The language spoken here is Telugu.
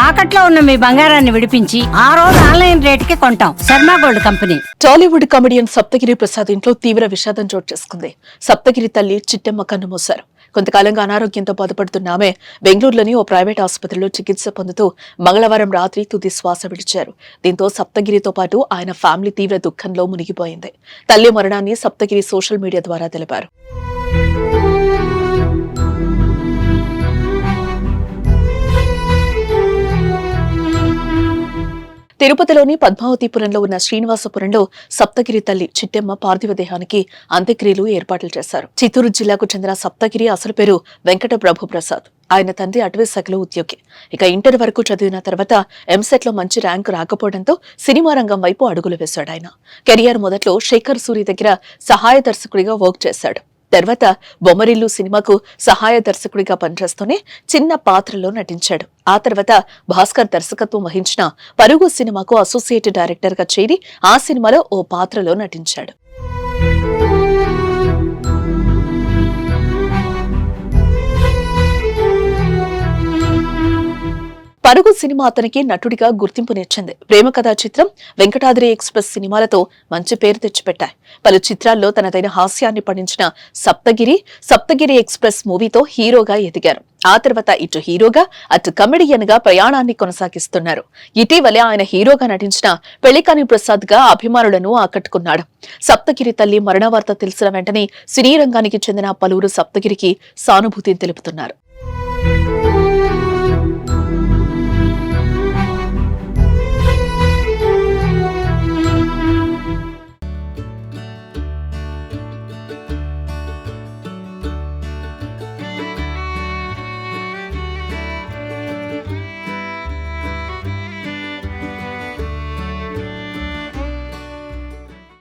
తాకట్లో ఉన్న మీ బంగారాన్ని విడిపించి ఆ రోజు ఆన్లైన్ రేటుకి కొంటాం. Sharma gold company. Tollywood comedian Saptagiri Prasad ఇంట్లో తీవ్ర విషాదం చోటు చేసుకుంది. సప్తగిరి తల్లి చిట్టెమ్మ కన్నుమూశారు. కొంతకాలంగా అనారోగ్యంతో బాధపడుతున్న ఆమె బెంగళూరులోని ఓ ప్రైవేట్ ఆసుపత్రిలో చికిత్స పొందుతూ మంగళవారం రాత్రి తుది శ్వాస విడిచారు. దీంతో సప్తగిరితో పాటు ఆయన ఫ్యామిలీ తీవ్ర దుఃఖంలో మునిగిపోయింది. తల్లి మరణాన్ని సప్తగిరి సోషల్ మీడియా ద్వారా తెలిపారు. తిరుపతిలోని పద్మావతిపురంలో ఉన్న శ్రీనివాసపురంలో సప్తగిరి తల్లి చిట్టెమ్మ పార్థివ దేహానికి అంత్యక్రియలు ఏర్పాట్లు చేశారు. చిత్తూరు జిల్లాకు చెందిన సప్తగిరి అసలు పేరు వెంకట ప్రభు ప్రసాద్. ఆయన తండ్రి అటవీ శాఖలో ఉద్యోగి. ఇక ఇంటర్ వరకు చదివిన తర్వాత ఎంసెట్ లో మంచి ర్యాంకు రాకపోవడంతో సినిమా రంగం వైపు అడుగులు వేశాడు. ఆయన కెరియర్ మొదట్లో శేఖర్ సూరి దగ్గర సహాయ దర్శకుడిగా వర్క్ చేశాడు. తర్వాత బొమ్మరిల్లు సినిమాకు సహాయ దర్శకుడిగా పనిచేస్తూనే చిన్న పాత్రలో నటించాడు. ఆ తర్వాత భాస్కర్ దర్శకత్వం వహించిన పరుగు సినిమాకు అసోసియేట్ డైరెక్టర్ గా చేరి ఆ సినిమాలో ఓ పాత్రలో నటించాడు. పరుగు సినిమా అతనికి నటుడిగా గుర్తింపునిచ్చింది. ప్రేమ కథా చిత్రం, వెంకటాద్రి ఎక్స్ప్రెస్ సినిమాలతో మంచి పేరు తెచ్చిపెట్టాయి. పలు చిత్రాల్లో తనదైన హాస్యాన్ని పండించిన సప్తగిరి ఎక్స్ప్రెస్ మూవీతో హీరోగా ఎదిగారు. ఆ తర్వాత ఇటు హీరోగా అటు కమెడియన్ గా ప్రయాణాన్ని కొనసాగిస్తున్నారు. ఇటీవలే ఆయన హీరోగా నటించిన పెళ్లికాని ప్రసాద్ గా అభిమానులను ఆకట్టుకున్నాడు. సప్తగిరి తల్లి మరణ వార్త తెలిసిన వెంటనే సినీ రంగానికి చెందిన పలువురు సప్తగిరికి సానుభూతిని తెలుపుతున్నారు.